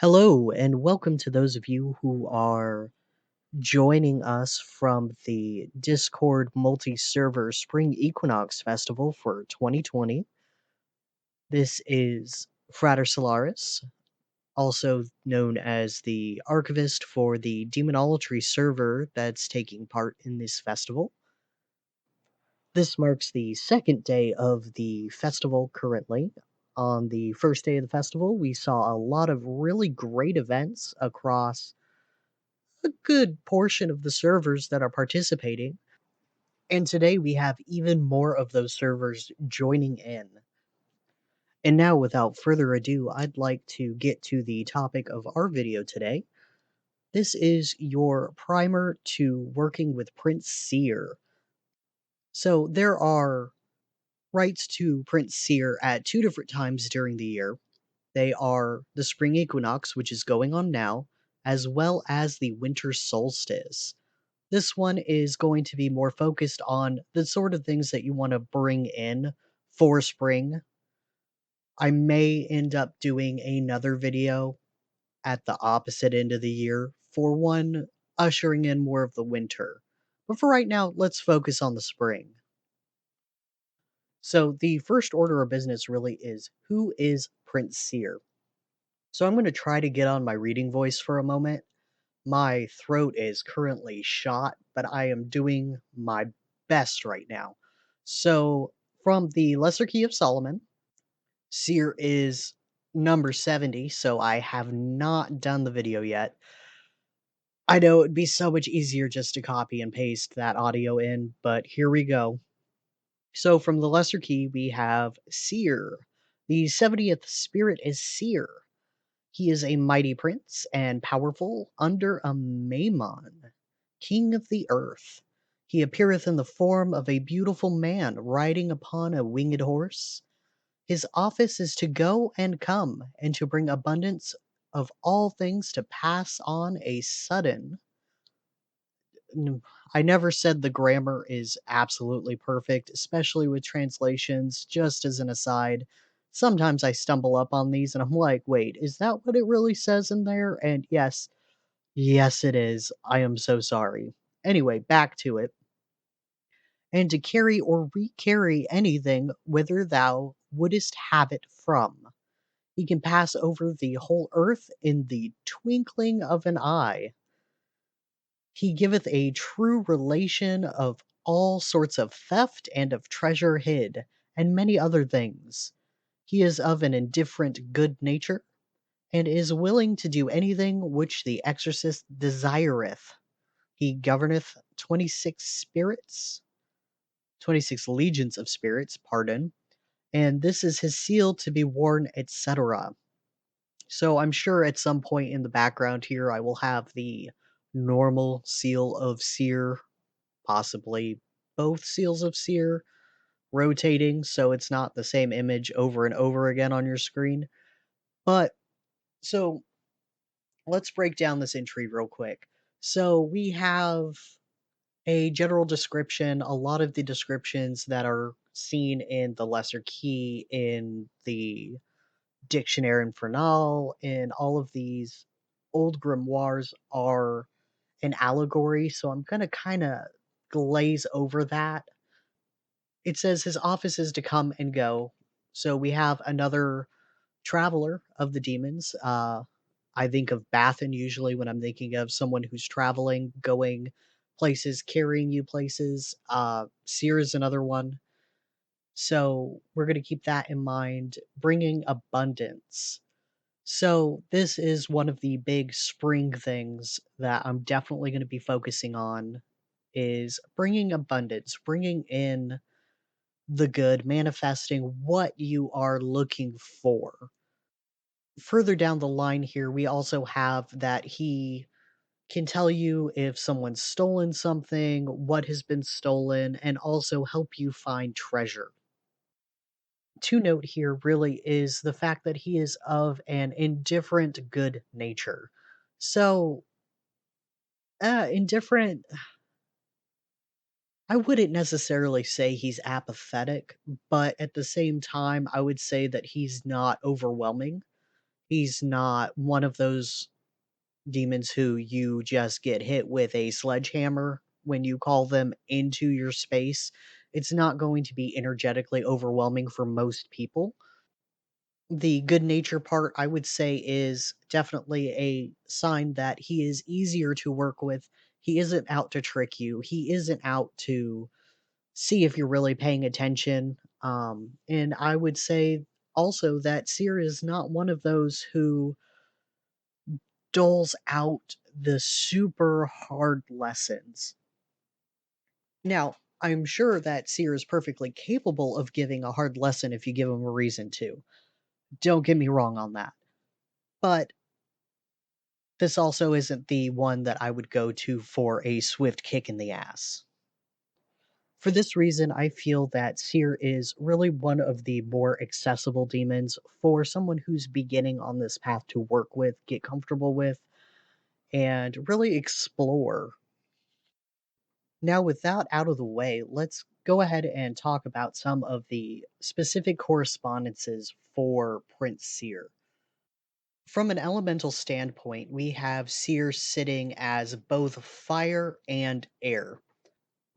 Hello, and welcome to those of you who are joining us from the Discord multi-server Spring Equinox Festival for 2020. This is Frater Solaris, also known as the archivist for the Demonolatry server that's taking part in this festival. This marks the second day of the festival currently. On the first day of the festival, we saw a lot of really great events across a good portion of the servers that are participating. And today we have even more of those servers joining in. And now, without further ado, I'd like to get to the topic of our video today. This is your primer to working with Prince Seere. So there are rites to Prince Seere at two different times during the year. They are the Spring Equinox, which is going on now, as well as the Winter Solstice. This one is going to be more focused on the sort of things that you want to bring in for spring. I may end up doing another video at the opposite end of the year for one ushering in more of the winter. But for right now, let's focus on the spring. So the first order of business really is, who is Prince Seere? So I'm going to try to get on my reading voice for a moment. My throat is currently shot, but I am doing my best right now. So, from the Lesser Key of Solomon, Seer is number 70, so I have not done the video yet. I know it would be so much easier just to copy and paste that audio in, but here we go. So, from the Lesser Key, we have Seer. The 70th spirit is Seer. He is a mighty prince and powerful under a Mammon, king of the earth. He appeareth in the form of a beautiful man riding upon a winged horse. His office is to go and come, and to bring abundance of all things to pass on a sudden. I never said the grammar is absolutely perfect, especially with translations. Just as an aside, sometimes I stumble up on these and I'm like, wait, is that what it really says in there? And yes, it is. I am so sorry. Anyway, back to it. And to carry or recarry anything whither thou wouldest have it from. He can pass over the whole earth in the twinkling of an eye. He giveth a true relation of all sorts of theft and of treasure hid, and many other things. He is of an indifferent good nature, and is willing to do anything which the exorcist desireth. He governeth 26 legions of spirits, pardon, and this is his seal to be worn, etc. So I'm sure at some point in the background here I will have the normal seal of Seer, possibly both seals of Seer, rotating so it's not the same image over and over again on your screen. But, so, let's break down this entry real quick. So we have a general description, a lot of the descriptions that are seen in the Lesser Key, in the Dictionnaire Infernal, in all of these old grimoires are an allegory, so I'm gonna kind of glaze over that. It says his office is to come and go. So we have another traveler of the demons. I think of Bathan usually when I'm thinking of someone who's traveling, going places, carrying you places. Seer is another one. So we're going to keep that in mind. Bringing abundance. So this is one of the big spring things that I'm definitely going to be focusing on is bringing abundance, bringing in the good, manifesting what you are looking for. Further down the line here, we also have that he can tell you if someone's stolen something, what has been stolen, and also help you find treasure. To note here really is the fact that he is of an indifferent good nature. So, indifferent, I wouldn't necessarily say he's apathetic, but at the same time, I would say that he's not overwhelming. He's not one of those demons who you just get hit with a sledgehammer when you call them into your space. It's not going to be energetically overwhelming for most people. The good nature part, I would say, is definitely a sign that he is easier to work with. He isn't out to trick you. He isn't out to see if you're really paying attention. And I would say also that Seer is not one of those who doles out the super hard lessons. Now, I'm sure that Seer is perfectly capable of giving a hard lesson if you give him a reason to. Don't get me wrong on that. But this also isn't the one that I would go to for a swift kick in the ass. For this reason, I feel that Seer is really one of the more accessible demons for someone who's beginning on this path to work with, get comfortable with, and really explore. Now, with that out of the way, let's go ahead and talk about some of the specific correspondences for Prince Seer. From an elemental standpoint, we have Seer sitting as both fire and air.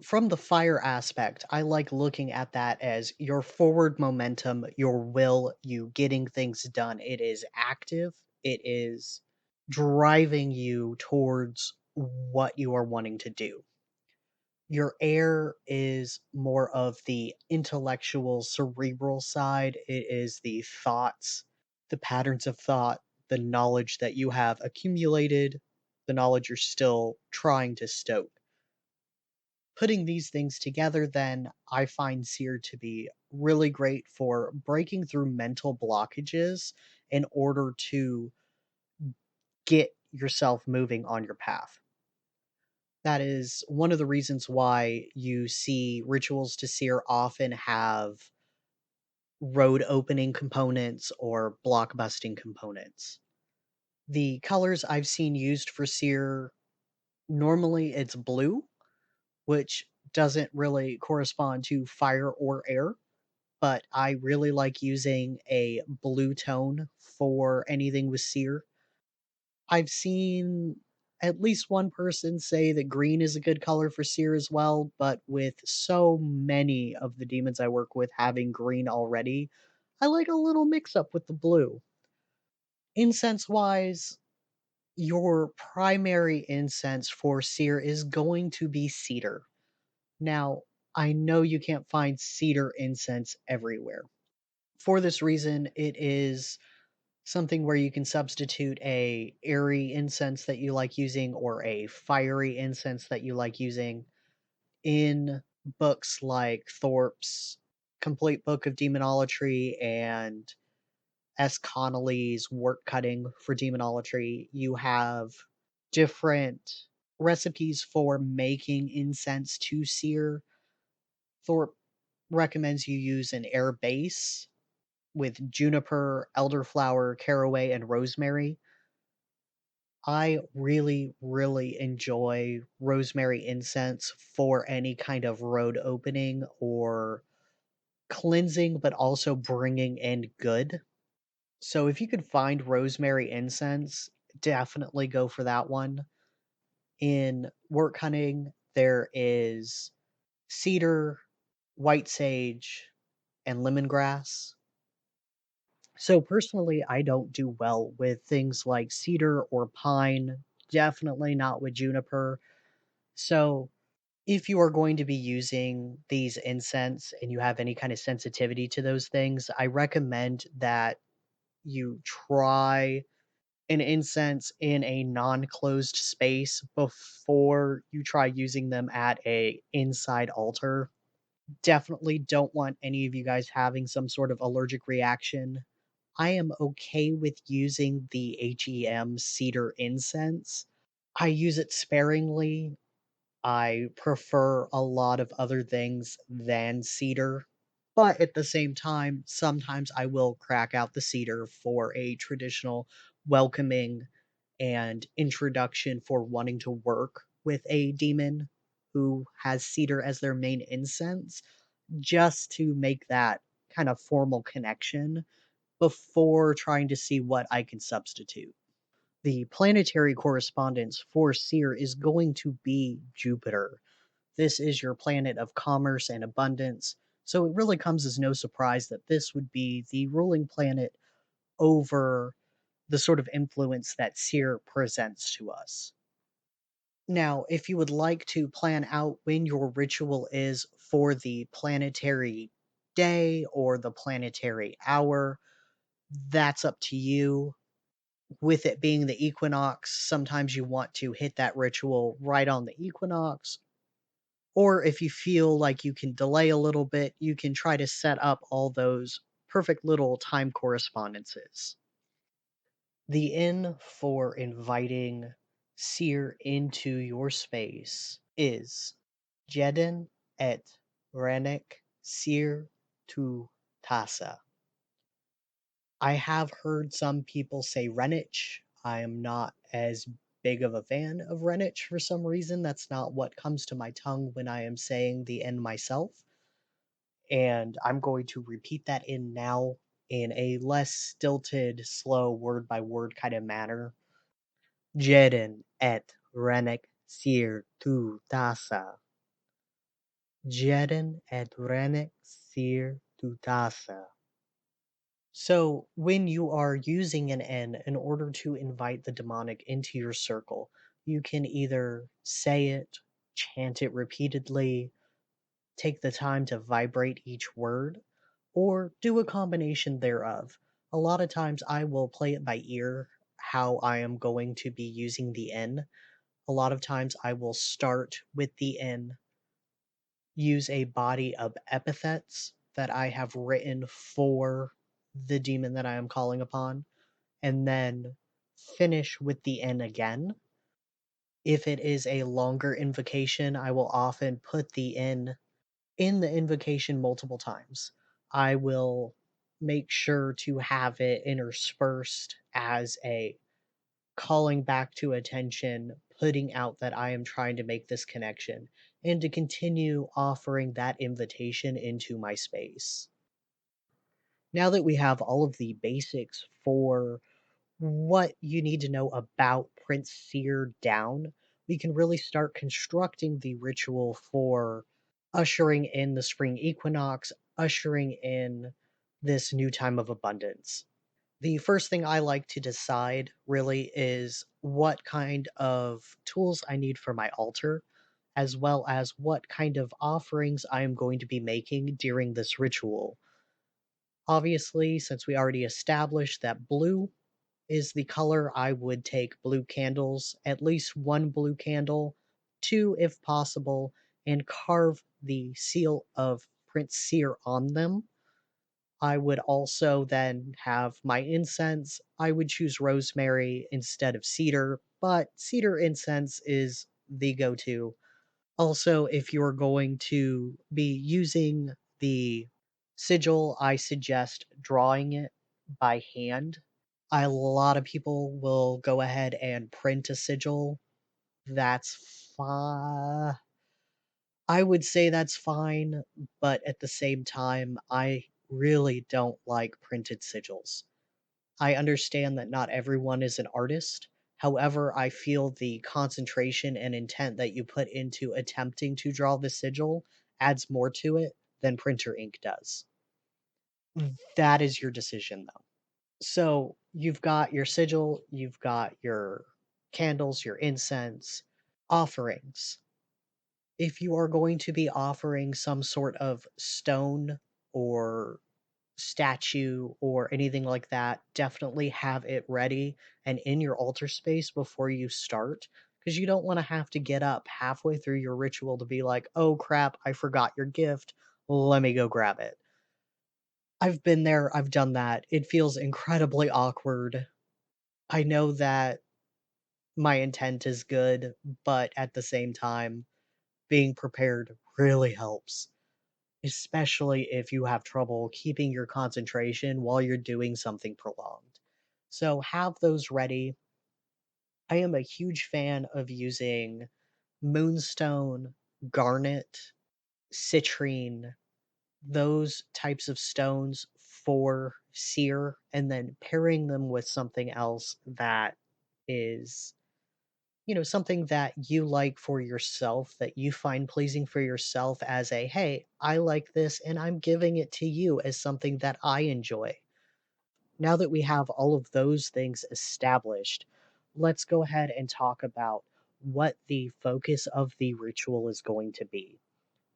From the fire aspect, I like looking at that as your forward momentum, your will, you getting things done. It is active, it is driving you towards what you are wanting to do. Your air is more of the intellectual, cerebral side. It is the thoughts, the patterns of thought, the knowledge that you have accumulated, the knowledge you're still trying to stoke. Putting these things together, then, I find Seer to be really great for breaking through mental blockages in order to get yourself moving on your path. That is one of the reasons why you see rituals to Seer often have road opening components or block busting components. The colors I've seen used for Seer, normally it's blue, which doesn't really correspond to fire or air, but I really like using a blue tone for anything with Seer. I've seen at least one person say that green is a good color for Seer as well, but with so many of the demons I work with having green already, I like a little mix up with the blue. Incense wise, your primary incense for Seer is going to be cedar. Now, I know you can't find cedar incense everywhere. For this reason, it is something where you can substitute a airy incense that you like using or a fiery incense that you like using in books like Thorpe's Complete Book of Demonolatry and S. Connolly's Work Cutting for Demonolatry. You have different recipes for making incense to seer. Thorpe recommends you use an air base with juniper, elderflower, caraway, and rosemary. I really, really enjoy rosemary incense for any kind of road opening or cleansing, but also bringing in good. So if you could find rosemary incense, definitely go for that one. In work hunting, there is cedar, white sage, and lemongrass. So personally, I don't do well with things like cedar or pine, definitely not with juniper. So if you are going to be using these incense and you have any kind of sensitivity to those things, I recommend that you try an incense in a non-closed space before you try using them at a inside altar. Definitely don't want any of you guys having some sort of allergic reaction. I am okay with using the HEM cedar incense. I use it sparingly. I prefer a lot of other things than cedar. But at the same time, sometimes I will crack out the cedar for a traditional welcoming and introduction for wanting to work with a demon who has cedar as their main incense, just to make that kind of formal connection before trying to see what I can substitute. The planetary correspondence for Seer is going to be Jupiter. This is your planet of commerce and abundance, so it really comes as no surprise that this would be the ruling planet over the sort of influence that Seer presents to us. Now, if you would like to plan out when your ritual is for the planetary day or the planetary hour, that's up to you. With it being the equinox, sometimes you want to hit that ritual right on the equinox. Or if you feel like you can delay a little bit, you can try to set up all those perfect little time correspondences. The in for inviting Seer into your space is Jeden et Renek Seer tu Tasa. I have heard some people say Renich. I am not as big of a fan of Renich for some reason. That's not what comes to my tongue when I am saying the N myself. And I'm going to repeat that in now in a less stilted, slow, word by word kind of manner. Jeden et Renek Seer tu Tasa. Jeden et Renek Seer tu Tasa. So, when you are using an N in order to invite the demonic into your circle, you can either say it, chant it repeatedly, take the time to vibrate each word, or do a combination thereof. A lot of times I will play it by ear how I am going to be using the N. A lot of times I will start with the N, use a body of epithets that I have written for the demon that I am calling upon, and then finish with the N again. If it is a longer invocation, I will often put the N in the invocation multiple times. I will make sure to have it interspersed as a calling back to attention, putting out that I am trying to make this connection, and to continue offering that invitation into my space. Now that we have all of the basics for what you need to know about Prince Seer down, we can really start constructing the ritual for ushering in the spring equinox, ushering in this new time of abundance. The first thing I like to decide really is what kind of tools I need for my altar, as well as what kind of offerings I am going to be making during this ritual. Obviously, since we already established that blue is the color, I would take blue candles, at least one blue candle, two if possible, and carve the seal of Prince Seer on them. I would also then have my incense. I would choose rosemary instead of cedar, but cedar incense is the go to. Also, if you're going to be using the sigil, I suggest drawing it by hand. A lot of people will go ahead and print a sigil. That's fine. I would say that's fine, but at the same time, I really don't like printed sigils. I understand that not everyone is an artist. However, I feel the concentration and intent that you put into attempting to draw the sigil adds more to it than printer ink does. That is your decision, though. So you've got your sigil, you've got your candles, your incense, offerings. If you are going to be offering some sort of stone or statue or anything like that, definitely have it ready and in your altar space before you start, because you don't want to have to get up halfway through your ritual to be like, oh crap, I forgot your gift. Let me go grab it. I've been there, I've done that. It feels incredibly awkward. I know that my intent is good, but at the same time, being prepared really helps, especially if you have trouble keeping your concentration while you're doing something prolonged. So have those ready. I am a huge fan of using moonstone, garnet, citrine, those types of stones for Seer and then pairing them with something else that is, something that you like for yourself, that you find pleasing for yourself as a, hey, I like this and I'm giving it to you as something that I enjoy. Now that we have all of those things established, let's go ahead and talk about what the focus of the ritual is going to be.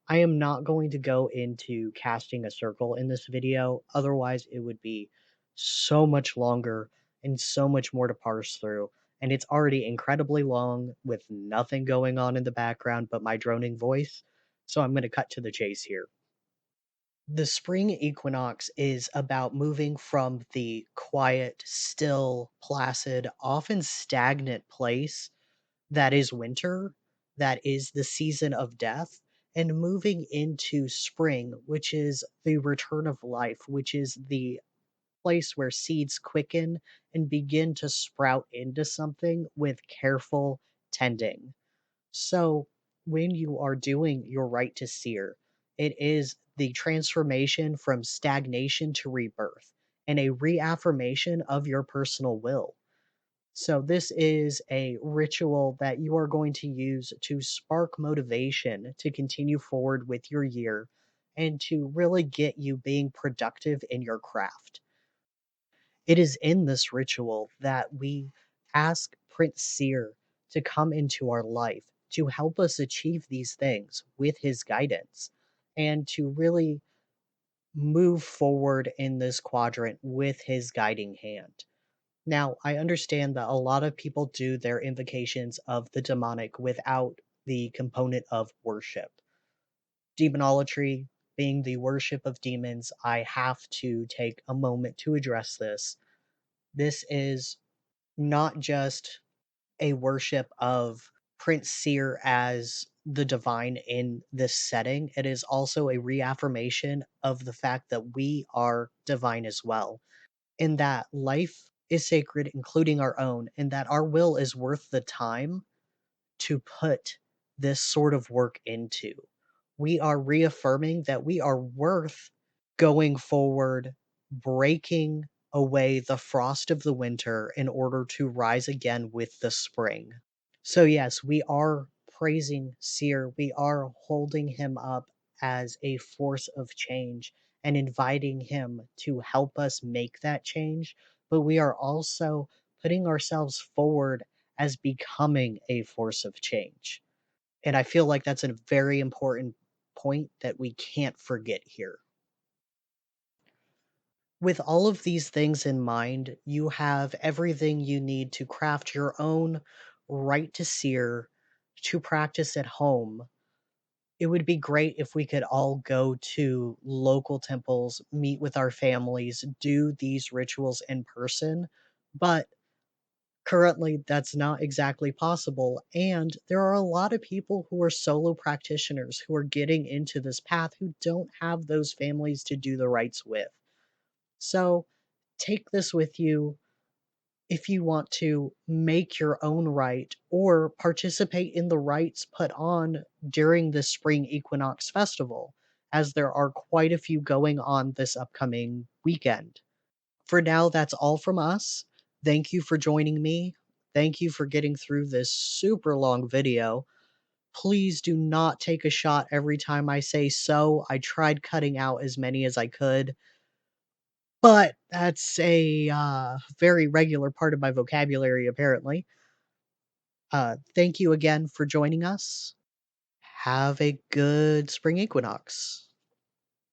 I am not going to go into casting a circle in this video, otherwise it would be so much longer and so much more to parse through, and it's already incredibly long with nothing going on in the background but my droning voice, so I'm going to cut to the chase here. The spring equinox is about moving from the quiet, still, placid, often stagnant place that is winter, that is the season of death, and moving into spring, which is the return of life, which is the place where seeds quicken and begin to sprout into something with careful tending. So, when you are doing your Rite to Seer, it is the transformation from stagnation to rebirth and a reaffirmation of your personal will. So, this is a ritual that you are going to use to spark motivation to continue forward with your year and to really get you being productive in your craft. It is in this ritual that we ask Prince Seere to come into our life to help us achieve these things with his guidance and to really move forward in this quadrant with his guiding hand. Now, I understand that a lot of people do their invocations of the demonic without the component of worship. Demonolatry being the worship of demons, I have to take a moment to address this. This is not just a worship of Prince Seer as the divine in this setting, it is also a reaffirmation of the fact that we are divine as well, in that life is sacred, including our own, and that our will is worth the time to put this sort of work into. We are reaffirming that we are worth going forward, breaking away the frost of the winter in order to rise again with the spring. So, yes, we are praising Seer. We are holding him up as a force of change and inviting him to help us make that change. But we are also putting ourselves forward as becoming a force of change. And I feel like that's a very important point that we can't forget here. With all of these things in mind, you have everything you need to craft your own Rite to Seer to practice at home. It would be great if we could all go to local temples, meet with our families, do these rituals in person, but currently that's not exactly possible. And there are a lot of people who are solo practitioners who are getting into this path who don't have those families to do the rites with. So take this with you if you want to make your own rite or participate in the rites put on during the Spring Equinox Festival, as there are quite a few going on this upcoming weekend. For now, that's all from us. Thank you for joining me. Thank you for getting through this super long video. Please do not take a shot every time I say so. I tried cutting out as many as I could, but that's a very regular part of my vocabulary, apparently. Thank you again for joining us. Have a good spring equinox.